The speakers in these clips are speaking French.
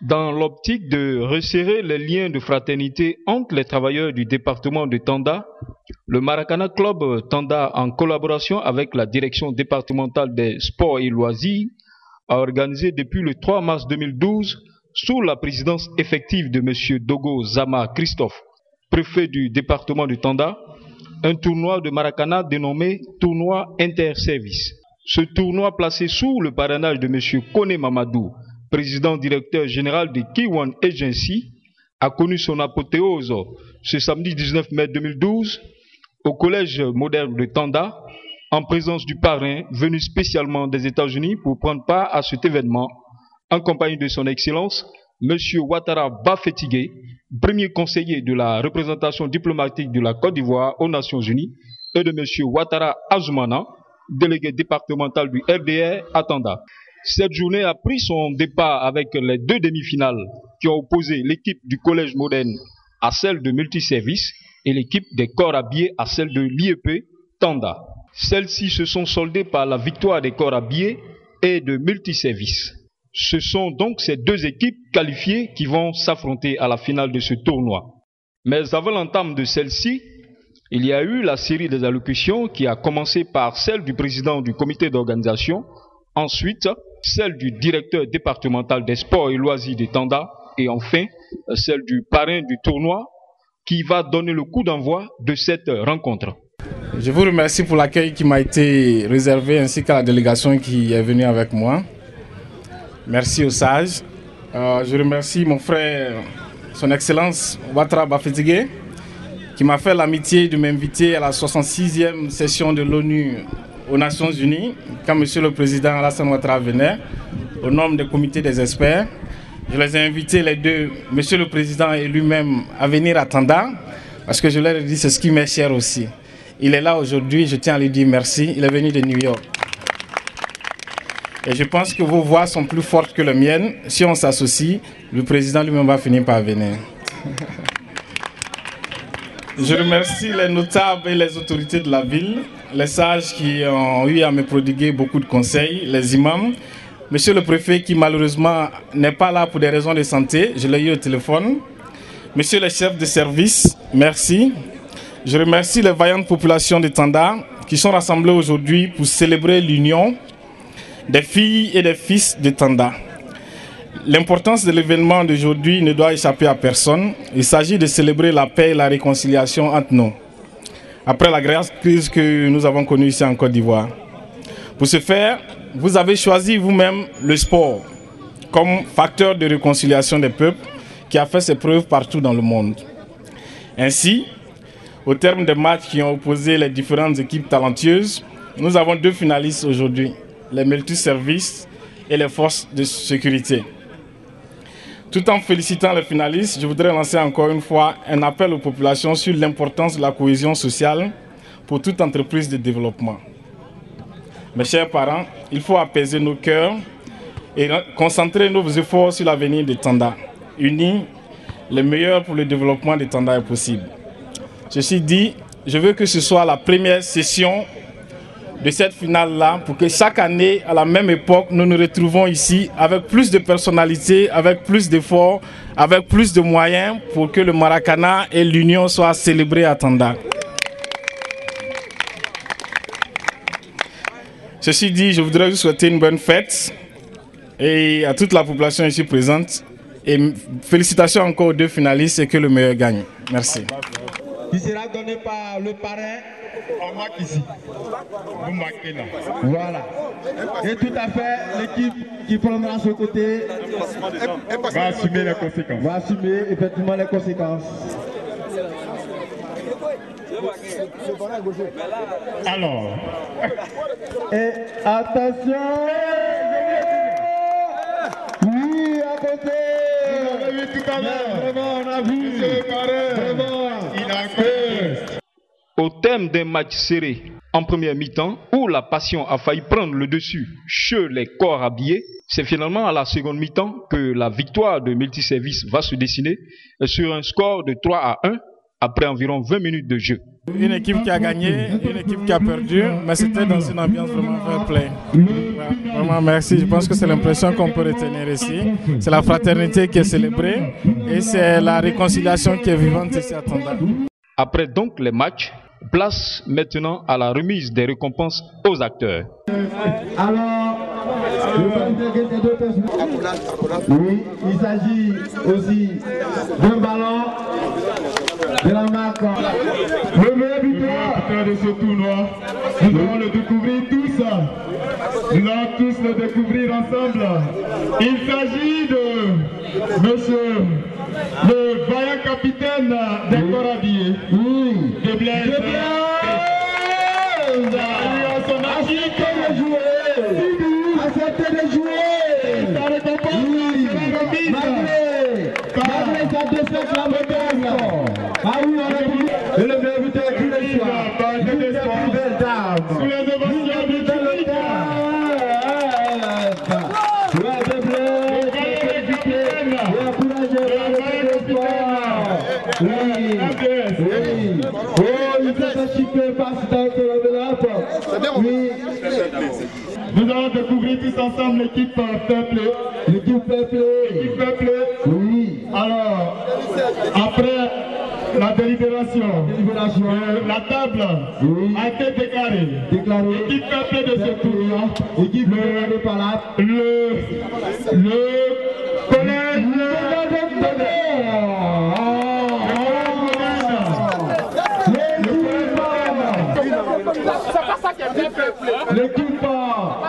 Dans l'optique de resserrer les liens de fraternité entre les travailleurs du département de Tanda, le Maracana Club Tanda, en collaboration avec la direction départementale des sports et loisirs, a organisé depuis le 3 mars 2012, sous la présidence effective de M. Dogo Zama Christophe, préfet du département de Tanda, un tournoi de Maracana dénommé Tournoi Interservice. Ce tournoi, placé sous le parrainage de M. Kone Mamadou, président directeur général de Kiwan Agency, a connu son apothéose ce samedi 19 mai 2012 au collège moderne de Tanda, en présence du parrain venu spécialement des États-Unis pour prendre part à cet événement, en compagnie de son Excellence, M. Ouattara Bafétigé, premier conseiller de la représentation diplomatique de la Côte d'Ivoire aux Nations Unies, et de M. Ouattara Azoumana, délégué départemental du RDR à Tanda. Cette journée a pris son départ avec les deux demi-finales qui ont opposé l'équipe du collège moderne à celle de multiservice et l'équipe des corps habillés à celle de l'IEP Tanda. Celles-ci se sont soldées par la victoire des corps habillés et de multiservice. Ce sont donc ces deux équipes qualifiées qui vont s'affronter à la finale de ce tournoi. Mais avant l'entame de celle-ci, il y a eu la série des allocutions qui a commencé par celle du président du comité d'organisation, ensuite celle du directeur départemental des sports et loisirs de Tanda et enfin celle du parrain du tournoi qui va donner le coup d'envoi de cette rencontre. Je vous remercie pour l'accueil qui m'a été réservé ainsi qu'à la délégation qui est venue avec moi. Merci aux sages. Je remercie mon frère, son Excellence Ouattara Bafétigé, qui m'a fait l'amitié de m'inviter à la 66e session de l'ONU aux Nations Unies, quand M. le Président Alassane Ouattara venait, au nom des comités des experts. Je les ai invités les deux, M. le Président et lui-même, à venir à Tanda, parce que je leur ai dit c'est ce qui m'est cher aussi. Il est là aujourd'hui, je tiens à lui dire merci, il est venu de New York. Et je pense que vos voix sont plus fortes que les miennes. Si on s'associe, le Président lui-même va finir par venir. Je remercie les notables et les autorités de la ville, les sages qui ont eu à me prodiguer beaucoup de conseils, les imams, monsieur le préfet qui malheureusement n'est pas là pour des raisons de santé, je l'ai eu au téléphone, monsieur le chef de service, merci. Je remercie les vaillantes populations de Tanda qui sont rassemblées aujourd'hui pour célébrer l'union des filles et des fils de Tanda. L'importance de l'événement d'aujourd'hui ne doit échapper à personne. Il s'agit de célébrer la paix et la réconciliation entre nous, après la grave crise que nous avons connue ici en Côte d'Ivoire. Pour ce faire, vous avez choisi vous-même le sport comme facteur de réconciliation des peuples qui a fait ses preuves partout dans le monde. Ainsi, au terme des matchs qui ont opposé les différentes équipes talentueuses, nous avons deux finalistes aujourd'hui, les multiservices et les forces de sécurité. Tout en félicitant les finalistes, je voudrais lancer encore une fois un appel aux populations sur l'importance de la cohésion sociale pour toute entreprise de développement. Mes chers parents, il faut apaiser nos cœurs et concentrer nos efforts sur l'avenir de Tanda. Unis, le meilleur pour le développement de Tanda est possible. Ceci dit, je veux que ce soit la première session de cette finale-là pour que chaque année, à la même époque, nous nous retrouvons ici avec plus de personnalité, avec plus d'efforts, avec plus de moyens pour que le Maracana et l'Union soient célébrés à Tanda. Ceci dit, je voudrais vous souhaiter une bonne fête et à toute la population ici présente. Et félicitations encore aux deux finalistes et que le meilleur gagne. Merci. Qui sera donné par le parrain. On marque ici. Vous marquez là. Voilà. Et tout à fait, l'équipe qui prendra ce côté va assumer les conséquences. Va assumer effectivement les conséquences. Alors. Et attention. Oui, à côté. On a vu tout à l'heure. Vraiment, on a vu. Vraiment, il a fait. Au thème d'un match serré en première mi-temps, où la passion a failli prendre le dessus chez les corps habillés, c'est finalement à la seconde mi-temps que la victoire de multiservice va se dessiner sur un score de 3-1 après environ 20 minutes de jeu. Une équipe qui a gagné, une équipe qui a perdu, mais c'était dans une ambiance vraiment fair play. Voilà. Vraiment merci, je pense que c'est l'impression qu'on peut retenir ici. C'est la fraternité qui est célébrée et c'est la réconciliation qui est vivante ici à Tonda. Après donc les matchs, place maintenant à la remise des récompenses aux acteurs. Alors, oui, il s'agit aussi d'un ballon de la marque. Le meilleur buteur de ce tournoi, nous allons le découvrir tous. Nous allons tous le découvrir ensemble. Il s'agit de monsieur le vaillant capitaine des corps habillés. Oui, de Blaise. Acceptez de jouer. Acceptez de jouer. Ça récompense malgré sa défaite la moderne. Ah oui, on a dit. Et le meilleur buteur tous les soirs. Une des plus belles dames. Sous les ovations du public. Ouais, de bleu. Et encouragez le sport. Oui. Oui. Oh, il s'est fait chipper par ce temps que l'enveloppe. Oui. Nous allons découvrir tous ensemble l'équipe Peuple. L'équipe Peuple. L'équipe Peuple. Oui. Alors, après la délibération, la table a été déclarée. L'équipe Peuple de ce tournoi. L'équipe de par là. Le collège l'équipe Peuple, c'est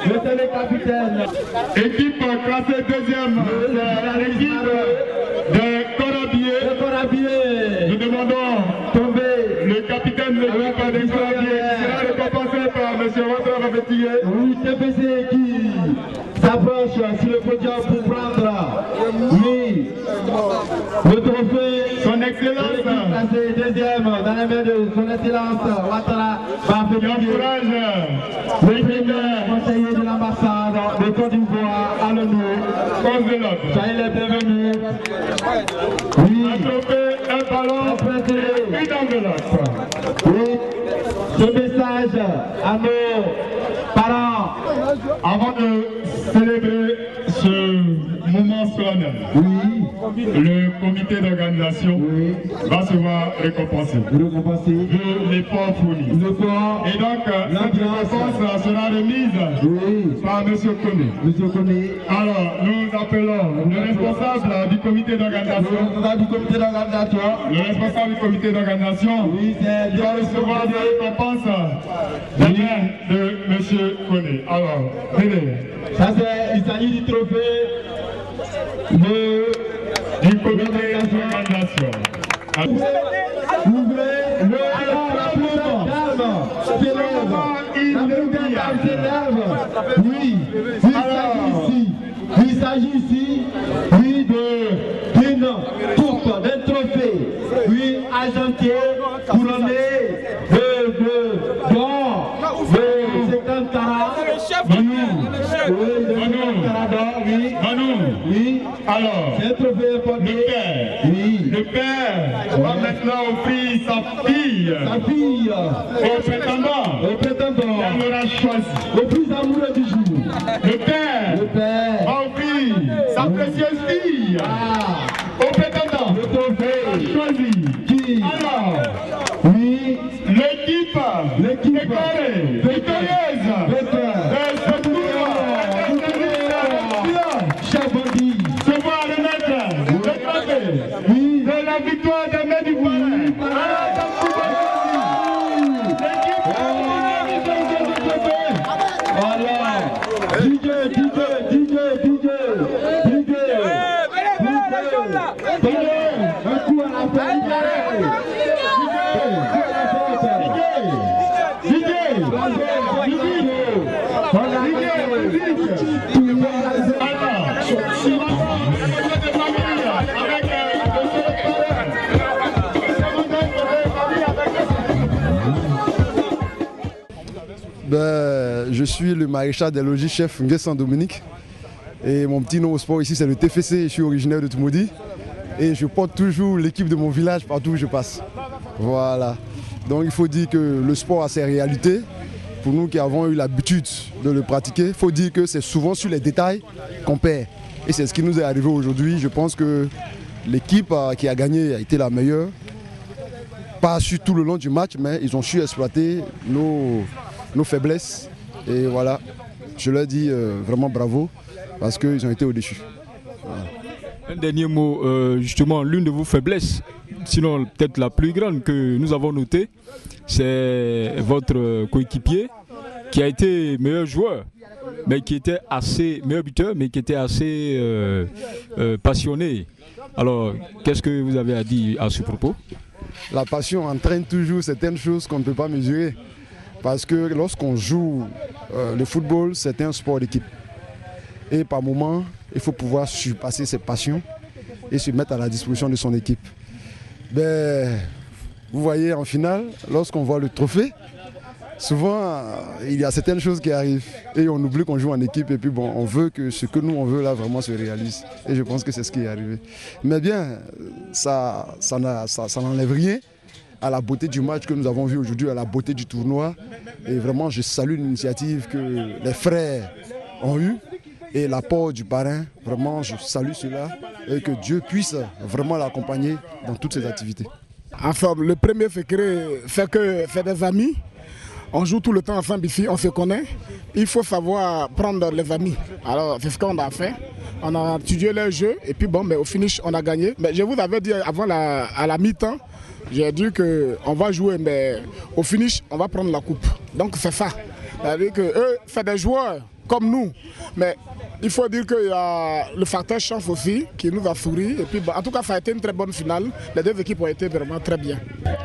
l'équipe c'est le capitaine. Équipe classée deuxième, c'est l'équipe de Corabillé. Nous demandons tomber le capitaine de l'équipe des Corabillé qui sera récompensé par M. Ouattara Babetigué. Oui, TPC qui s'approche sur le podium pour prendre le trophée. Son excellence classé deuxième dans les mains de son excellence Ouattara Babetigué. L'équipe conseiller de l'ambassade de Côte d'Ivoire à l'ONU. Soyez les bienvenus. Oui. Un trophée, un ballon, une enveloppe. Oui. Ce message à nos parents avant de célébrer ce moment solennel. Oui. Le comité d'organisation va se voir récompensé de l'effort fourni. Et donc, cette récompense sera remise par M. Koné. Alors, nous appelons le responsable du comité d'organisation. Le responsable du comité d'organisation doit recevoir la récompense de M. Koné. Alors, venez. Il s'agit du trophée du comité d'organisation. Ouvrez oui, il s'agit ici, d'une coupe, d'un trophée, argenté, couronné d'or, de 50 carats. Alors, le père va maintenant offrir sa fille au prétendant qu'elle aura choisi, le plus amoureux du jour. Le père va offrir sa précieuse fille au prétendant qu'elle a choisi. Alors, l'équipe déclarée victorieuse de ce tournoi se voit remettre le trophée de la victoire de Médivouane. Je suis le maréchal des logis chef Nguessan Dominique et mon petit nom au sport ici c'est le TFC, je suis originaire de Toumoudi et je porte toujours l'équipe de mon village partout où je passe. Voilà. Donc il faut dire que le sport a ses réalités. Pour nous qui avons eu l'habitude de le pratiquer, il faut dire que c'est souvent sur les détails qu'on perd. Et c'est ce qui nous est arrivé aujourd'hui. Je pense que l'équipe qui a gagné a été la meilleure. Pas su tout le long du match, mais ils ont su exploiter nos faiblesses. Et voilà, je leur dis vraiment bravo parce qu'ils ont été au-dessus. Voilà. Un dernier mot, justement, l'une de vos faiblesses, sinon peut-être la plus grande que nous avons notée, c'est votre coéquipier qui a été meilleur joueur, mais qui était assez, meilleur buteur, mais qui était assez passionné. Alors, qu'est-ce que vous avez à dire à ce propos? La passion entraîne toujours certaines choses qu'on ne peut pas mesurer. Parce que lorsqu'on joue le football, c'est un sport d'équipe. Et par moments, il faut pouvoir surpasser ses passions et se mettre à la disposition de son équipe. Ben, vous voyez, en finale, lorsqu'on voit le trophée, souvent, il y a certaines choses qui arrivent. Et on oublie qu'on joue en équipe et puis bon, on veut que ce que nous on veut là vraiment se réalise. Et je pense que c'est ce qui est arrivé. Mais bien, ça n'enlève rien à la beauté du match que nous avons vu aujourd'hui, à la beauté du tournoi. Et vraiment, je salue l'initiative que les frères ont eue et l'apport du parrain. Vraiment, je salue cela et que Dieu puisse vraiment l'accompagner dans toutes ses activités. Enfin, le premier fait des amis. On joue tout le temps ensemble ici, on se connaît. Il faut savoir prendre les amis. Alors, c'est ce qu'on a fait. On a étudié les jeux et puis bon, mais au finish, on a gagné. Mais je vous avais dit avant à la mi-temps, j'ai dit qu'on va jouer, mais au finish, on va prendre la coupe. Donc c'est ça. C'est-à-dire qu'eux, c'est des joueurs comme nous. Mais il faut dire qu'il y a le facteur chance aussi qui nous a souri. Et puis, en tout cas, ça a été une très bonne finale. Les deux équipes ont été vraiment très bien.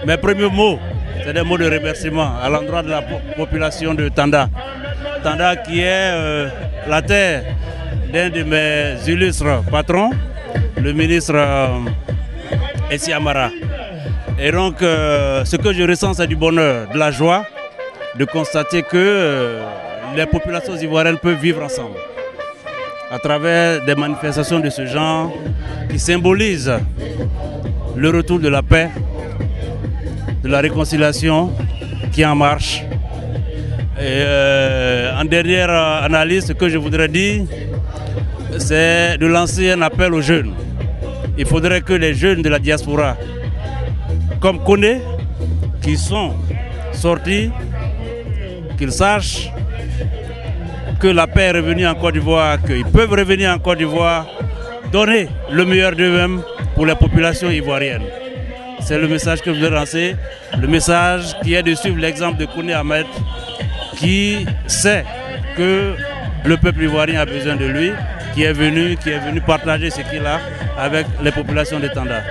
Mes premiers mots, c'est des mots de remerciement à l'endroit de la population de Tanda. Tanda qui est la terre d'un de mes illustres patrons, le ministre Essi Amara. Et donc, ce que je ressens, c'est du bonheur, de la joie de constater que les populations ivoiriennes peuvent vivre ensemble à travers des manifestations de ce genre qui symbolisent le retour de la paix, de la réconciliation qui est en marche. Et en dernière analyse, ce que je voudrais dire, c'est de lancer un appel aux jeunes. Il faudrait que les jeunes de la diaspora, comme Koné, qui sont sortis, qu'ils sachent que la paix est revenue en Côte d'Ivoire, qu'ils peuvent revenir en Côte d'Ivoire, donner le meilleur d'eux-mêmes pour les populations ivoiriennes. C'est le message que je veux lancer, le message qui est de suivre l'exemple de Koné Ahmed, qui sait que le peuple ivoirien a besoin de lui, qui est venu partager ce qu'il a avec les populations de Tanda.